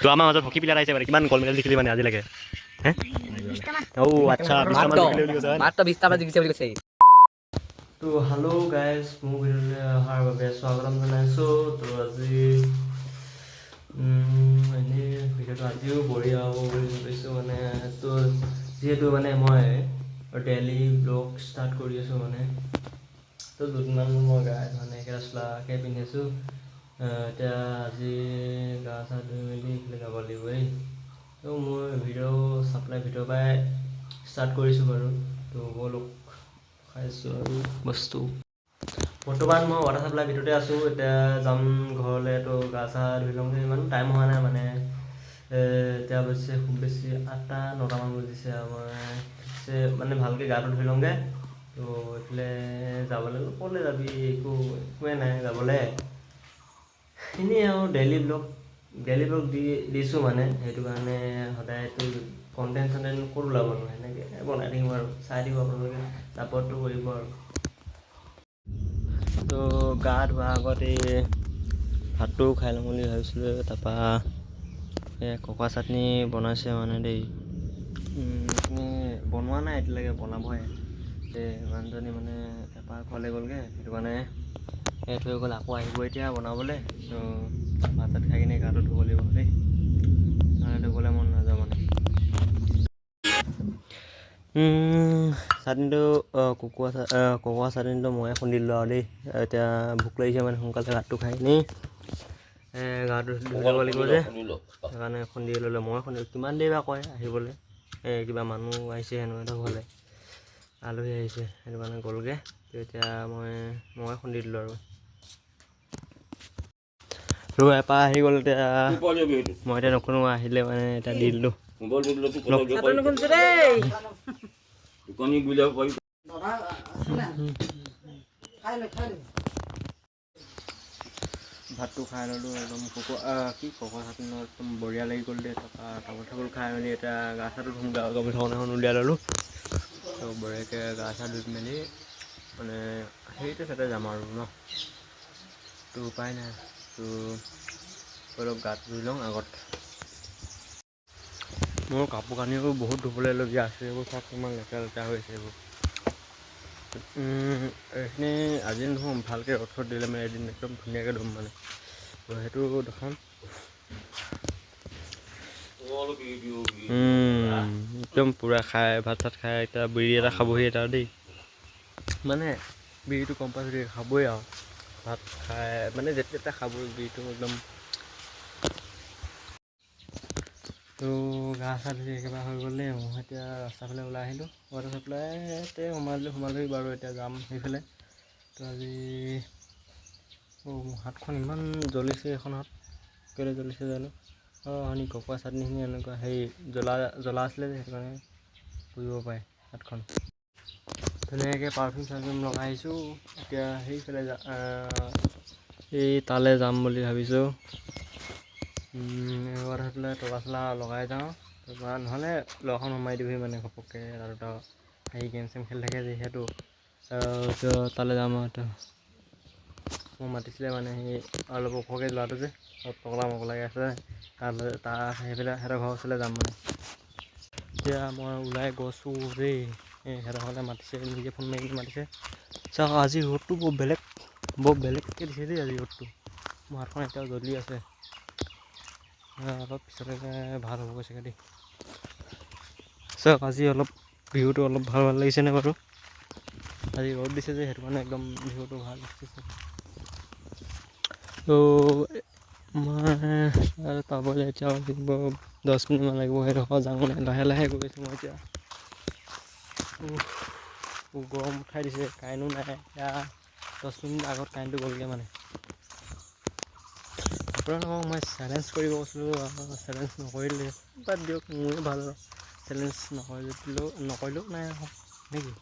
তো আমাৰ মাজত হকী প্লেয়াৰ আহিছে মানে কিমান গ'ল্ড মেডেল জিকিলি মানে আজিলৈকে হে আচ্ছা মাত্ৰ 20টা জিকিছে বুলি কৈছে। তো হেল্ল' গাইজ মোৰ ভিডিঅ'লৈ অহাৰ বাবে স্বাগতম জনাইছোঁ। তো আজি এনেই ভিডিঅ'টো আজিও বঢ়িয়া হ'ব বুলি ভাবিছোঁ মানে। তো যিহেতু মানে মই ডেইলি ব্লগ ষ্টাৰ্ট কৰি আছোঁ মানে, তো দুদিনমান মই গা মানে চোলাকৈ পিন্ধি আছোঁ। এতিয়া আজি গা চা ধুই মেলি এইফালে যাব লাগিব দেই। তো মই চাপ্লাই ভিডিঅ'ৰ পৰাই ষ্টাৰ্ট কৰিছোঁ বাৰু। তো ব'লক খাইছোঁ আৰু বস্তু। বৰ্তমান মই ৱাটাৰ চাপ্লাই ভিতৰতে আছোঁ। এতিয়া যাম ঘৰলৈ। তো গা চা ধুই লওঁগৈ, ইমান টাইম হোৱা নাই মানে। এতিয়া অৱশ্যে খুব বেছি 8টা-9টামান বাজিছে আৰু মই মানে ভালকৈ গাটো ধুই লওঁগৈ। তো এইফালে যাবলৈ ক'লৈ যাবি, একোৱে নাই যাবলৈ। এনেই আৰু ডেইলি ব্লগ দিছোঁ মানে, সেইটো কাৰণে সদায়তো কণ্টেণ্ট ক'ত ওলাব নহয়, সেনেকৈ বনাই থাকিম আৰু চাই থাকিব আপোনালোকে, ছাপৰ্টটো কৰিব আৰু। তো গা ধোৱাৰ আগত এই ভাতটো খাই ল'ম বুলি ভাবিছিলোঁ। তাৰপৰা এই ককা চাটনি বনাইছে মানে দেই। বনোৱা নাই এতিয়ালৈকে, বনাবহে। এই মানুহজনী মানে এপাৰ ঘৰলৈ গ'লগৈ, সেইটো কাৰণে থৈ গ'ল। আকৌ আহিব এতিয়া বনাবলৈ। তো ভাত চাত খাই কিনে গাটো ধুব লাগিব দেই, ধুবলৈ মন নাযাওঁ মানে। চাটনিটো ককোৱা চাটনিটো ময়ে খুন্দিলোঁ আৰু দেই। এতিয়া ভোক লাগিছে মানে, সোনকালে ভাতটো খাই কিনি গাটো ধুই ল'ব লাগিব যে, সেইকাৰণে খুন্দি ল'লোঁ। মই খুন্দিলোঁ, কিমান দেৰি বা কয় আহিবলৈ। কিবা মানুহ আহিছে হেনো সিহঁতৰ ঘৰলৈ, আলহী আহিছে, সেইটো কাৰণে গ'লগৈ। তো এতিয়া মই খুন্দি দিলোঁ আৰু এপাৰ আহি গ'ল। এতিয়া মই এতিয়া নকৰোঁ, আহিলে মানে এতিয়া দি দিলোঁ। ভাতটো খাই ল'লোঁ, একদম ককোৱা চাটনি একদম বঢ়িয়া লাগি গ'ল দেই। তাৰপৰা তামোল খাই মেলি এতিয়া গা চাটো ধুম, গামোচাখন এখন উলিয়াই ল'লোঁ। তো বঢ়িয়াকৈ গা চা ধুই মেলি মানে সেইটো চাইডে যাম আৰু ন। তো উপায় নাই, তো অলপ গাটো ধুই লওঁ আগত। মোৰ কাপোৰ কানিও বহুত ধুবলৈলগীয়া আছে, এইবোৰ চাওক কিমান লেতেৰা লেতেৰা হৈ আছে এইবোৰ। এইখিনি আজি নুধুম, ভালকৈ ৰ'দ দিলে মানে এদিন একদম ধুনীয়াকৈ ধুম মানে। তো সেইটো দেখাম। একদম পূৰা খাই ভাত চাত খাই এতিয়া বিড়ি এটা খাবহি এটা দেই। মানে বিড়িটো কম্পালচৰি খাবই আৰু, ভাত খাই মানে যেতিয়া তেতিয়া খাবই বিড়িটো একদম। তো গা চা ধুই একেবাৰে হৈ গ'ল দেই। মই এতিয়া ৰাস্তাৰ ফালে ওলাই আহিলোঁ, ৱাটাৰ চাপ্লাইতে সোমালোহি বাৰু। এতিয়া যাম সেইফালে। তো আজি হাতখন ইমান জ্বলিছে, এইখন হাত কেলৈ জ্বলিছে জানো। ককোৱা চাটনিখিনি এনেকুৱা হেৰি জ্বলা আছিলে যে, সেইটো কাৰণে পুৰিব পাৰে হাতখন। ধুনীয়াকৈ পাৰফিউম চাৰফিউম লগাই আহিছোঁ। এতিয়া সেইফালে এই তালৈ যাম বুলি ভাবিছোঁ। ৱাটাৰ চাপ্লাই তলা চলা লগাই যাওঁ, তাৰপৰা নহ'লে ল'ৰাখন সোমাই দিবহি মানে ঘপককৈ। এটা হেৰি গেম চেম খেলি থাকে যিহেতু, তালৈ যাম আৰু। এতিয়া মোক মাতিছিলে মানে, সেই অলপ ওখকৈ ল'ৰাটো যে অলপ টকলা মকলাকৈ আছে, সেইফালে সিহঁতৰ ঘৰৰ ওচৰলৈ যাম মানে। এতিয়া মই ওলাই গৈছোঁ দেই। সিহঁতৰ ঘৰলৈ মাতিছে, নিজে ফোন মাৰি মাতিছে। চাওক আজি ৰ'দটো বৰ বেলেগকৈ দিছে দেই আজি ৰ'দটো। মোৰ হাতখন এতিয়াও জ্বলি আছে। অলপ পিছলৈকে ভাল হ'বগৈ চাগে দেই। চাওক আজি অলপ ভিউটো অলপ ভাল লাগিছেনে বাৰু। আজি ৰ'দ দিছে যে, সেইটো কাৰণে একদম ভিউটো ভাল দিছে। তো মই পাবলৈ এতিয়া লাগিব 10 মিনিটমান লাগিব। সেইডোখৰ যাওঁ মানে, লাহে লাহে গৈ আছোঁ মই এতিয়া। গৰম উঠাই দিছে, কাৰেণ্টো নাই। এতিয়া 10 মিনিট আগত কাৰেণ্টটো গ'লগৈ মানে। আপোনালোকক মই চেলেঞ্জ কৰিব কৈছিলোঁ, চেলেঞ্জ নকৰিলে বাদ দিয়ক, মোৰে ভাল আৰু। চেলেঞ্জ নকৰিলেও নাই নেকি।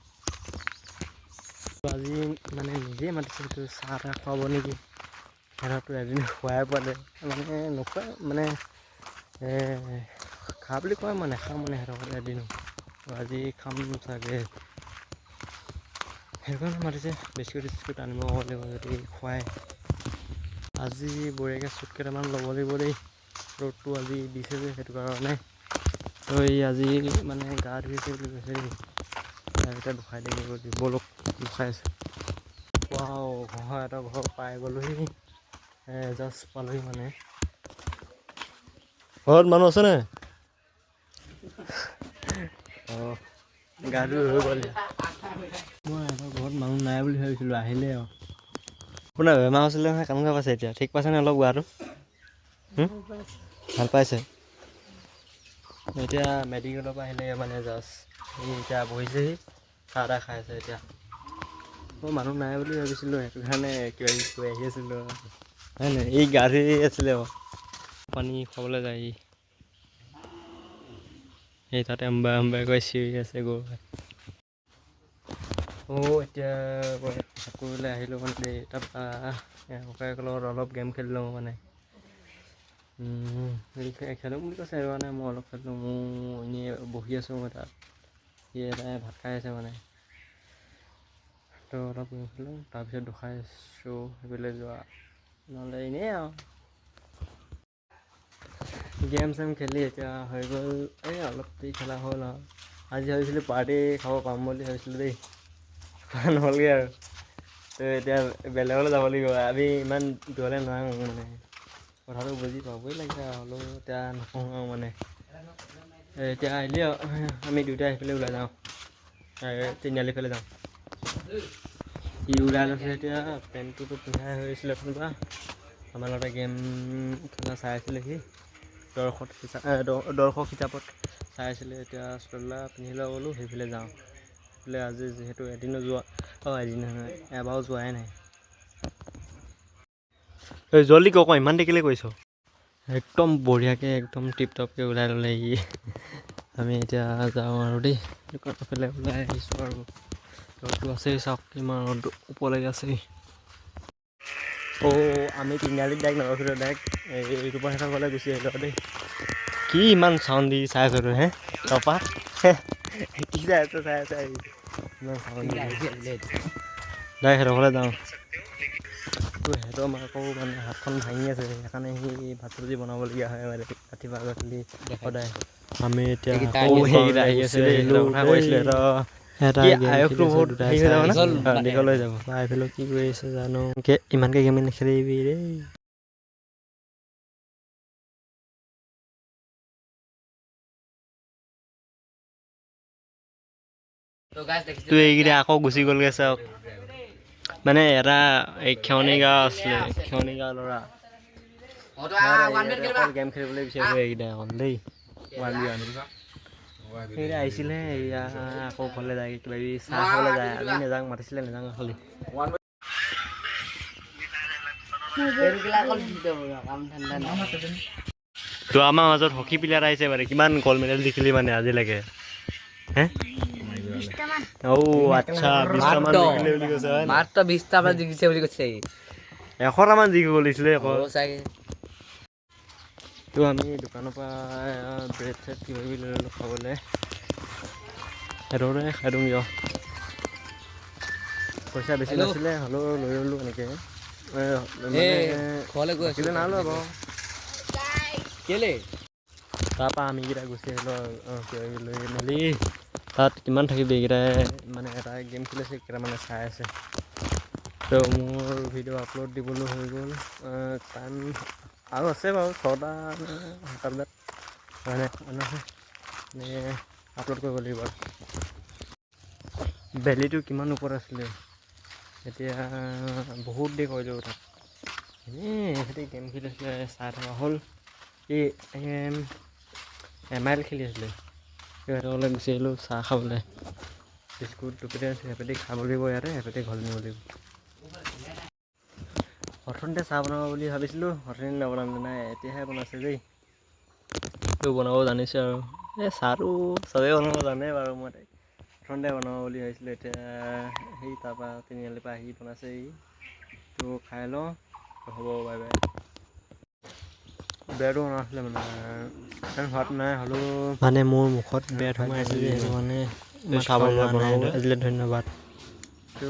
আজি মানে নিজেই মাতিছে, চাহ তাহ খুৱাব নেকি। সিহঁতকতো এদিন খোৱাই পোৱা নাই মানে, নোখোৱাই মানে খা বুলি কয়, মই নাখাওঁ মানে সিহঁতৰ ঘৰত এদিনো। আজি খাম চাগে, সেইকাৰণে মাতিছে। বিস্কুট আনিব ক'ব লাগিব যদি খুৱাই। আজি বঢ়িয়াকৈ চুট কেইটামান ল'ব লাগিব দেই। আপলোডটো আজি দিছে যে সেইটো কাৰণে তো এই আজি মানে গা ধুইছে বুলি কৈছে তাৰপিছত দুখাই লাগিব বলক দুখাই আছে wow ঘৰ এটা ঘৰ পাই গ'লোহি জাষ্ট পালোহি মানে ঘৰত মানুহ আছে নে অঁ গা ধুই হৈ গ'ল মই এটা ঘৰত মানুহ নাই বুলি ভাবিছিলোঁ আহিলে আৰু আপোনাৰ বেমাৰ হৈছিলে নহয় কেনেকুৱা পাইছে এতিয়া ঠিক পাইছেনে অলপ গাটো ভাল পাইছে এতিয়া মেডিকেলৰ পৰা আহিলে মানে জাষ্ট সি এতিয়া বহিছেহি চাহ তাহ খাই আছে এতিয়া মই মানুহ নাই বুলি ভাবিছিলোঁ সেইটো কাৰণে কিবা কিবি কৈ আহি আছিলোঁ হয় নাই এই গা ধুই আছিলে আৰু পানী খাবলৈ যায় সেই তাতে আম্বাই কৈ চিঞৰি আছে গৰু এতিয়া কৰিবলৈ আহিলোঁ মানে দেই তাৰপৰা ককায়েকৰ লগত অলপ গেম খেলিলোঁ মানে খেলোঁ বুলি কৈছে আৰু মানে মই অলপ খেলিলোঁ মোৰ এনেই বহি আছোঁ মই তাত সি এটাই ভাত খাই আছে মানে তো অলপ গেম খেলোঁ তাৰপিছত দুখাইছোঁ সেইফালে যোৱা নহ'লে এনেই আৰু গেম চেম খেলি এতিয়া হৈ গ'ল এই অলপ দেৰি খেলা হ'ল আৰু আজি ভাবিছিলোঁ পাৰ্টি খাব পাম বুলি ভাবিছিলোঁ দেই নহ'লগৈ আৰু তো এতিয়া বেলেগলৈ যাব লাগিব আমি ইমান দূৰলৈ নোৱাৰোঁ মানে কথাটো বুজি পাবই লাগে হ'লেও এতিয়া নকওঁ আৰু মানে এতিয়া আহিলে আমি দুয়োটাই সেইফালে ওলাই যাওঁ তিনিআলিৰ ফালে যাওঁ ই ওলাই লৈছে এতিয়া পেণ্টটোতো পিন্ধাই হৈ আছিলে কোনোবা আমাৰ লগতে গেম খেলা চাই আছিলে সি দৰ্শক হিচাপত চাই আছিলে এতিয়া চোলা পিন্ধি লৈ গ'লোঁ সেইফালে যাওঁ সেইফালে আজি যিহেতু এদিনো যোৱা এদিন নহয় এবাৰো যোৱাই নাই জল্দি ক ইমান দেৰিলৈ কৰিছ একদম বঢ়িয়াকৈ একদম টিপ টপকৈ ওলাই ল'লে ই আমি এতিয়া যাওঁ আৰু দেই দোকানৰ ফালে ওলাই আহিছোঁ আৰু ৰ'দটো আছেই চাওক কিমান ৰ'দ ওপৰলৈকে আছেই আমি তিনিআলিত ডাইৰেক্ট নৰখিলোঁ ডাইৰেক্ট এই ৰূপৰহেঁতৰ ঘৰলৈ গুচি আহিলোঁ দেই কি ইমান চাউণ্ড দি চাই আছ তই তাৰপৰা কি চাই আছ ইমান চাউণ্ড দি ডাইৰেক্ট সিহঁতৰ ঘৰলৈ যাওঁ তো সিহঁতৰ মাকো মানে হাতখন ভাঙি আছে সেইকাৰণে সি ভাত চব্জি বনাবলগীয়া হয় মানে ৰাতিপুৱা গধূলি সদায় আমি এতিয়া সেইকেইটা আহি আছে কথা কৈছিলোঁ আয়সটো বহুত দীঘল হৈ যাব এইফালে কি কৰি আছে জানো ইমানকৈ গেম নেখেলিবি দেই তো এইকেইটা আকৌ গুচি গ'লগৈ চাওক মানে এটা এই খেৱনি গাঁও আছিলে খেৱনি গাঁৱৰ ল'ৰা গেম খেলিবলৈ বিচাৰিছোঁ এইকেইটা অকণ দেই সেইকেইটা আহিছিলে এয়া আকৌ ঘৰলৈ যায় কিবা কিবি চাহ খাবলৈ যায় আমি নেযাওঁ মাতিছিলে নেযাওঁ খালি তো আমাৰ মাজত হকী প্লেয়াৰ আহিছে মানে কিমান গ'ল্ড মেডেল জিকিলি মানে আজিলৈকে হে আচ্ছা 20টামান জিকিলে বুলি কৈছে মাত্ৰ 20টামান জিকিছে বুলি কৈছে 100টামান জিকিব লাগিছিলে আকৌ চাগে তো আমি দোকানৰ পৰা ব্ৰেড চেড কিবা কিবি লৈ ল'লোঁ খাবলৈ সিহঁতৰে খাই দিওঁ দিয়ক পইচা বেছি নাছিলে হ'লেও লৈ ল'লোঁ এনেকৈ নাই লোৱা বাৰু কেলৈ তাৰপৰা আমিকেইটা গুচি আহিলোঁ কিবা কিবি লৈ মেলি তাত কিমান থাকিবি এইকেইটাই মানে এটা গেম খেলিছে কেইটামানে চাই আছে তো মোৰ ভিডিঅ' আপলোড দিবলৈ হৈ গ'ল টাইম আৰু আছে বাৰু 6টা 7টা বজাত মানে আপলোড কৰিব লাগিব আৰু বেলিটো কিমান ওপৰত আছিলে এতিয়া বহুত দেৰি কৰিলোঁ তাত এনেই সিহঁতে গেম খেলি আছিলে চাই থকা হ'ল এই MIL খেলি আছিলে সিহঁতলৈ গুচি আহিলোঁ চাহ খাবলৈ বিস্কুট টুপিতে সেইপেটি খাব লাগিব ইয়াতে সেইপেটি ঘৰলৈ নিব লাগিব অথনিতে চাহ বনাব বুলি ভাবিছিলোঁ অথনি নবনাম নাই এতিয়াহে বনাইছে দেই তো বনাব জানিছে আৰু এই চাহটো চবেই বনাব জানে বাৰু মই অথনিতে বনাব বুলি ভাবিছিলোঁ এতিয়া সেই তাৰপৰা তিনিআলিৰ পৰা আহি বনাইছে তো খাই লওঁ হ'ব বাই বাই বেয়াটো বনোৱা আছিলে মানে সোৱাদ নাই হ'লেও মানে মোৰ মুখত বেয়া সোমাই আছে যে সেইটো মানে চাব পৰা নাই আজিলৈ ধন্যবাদ তো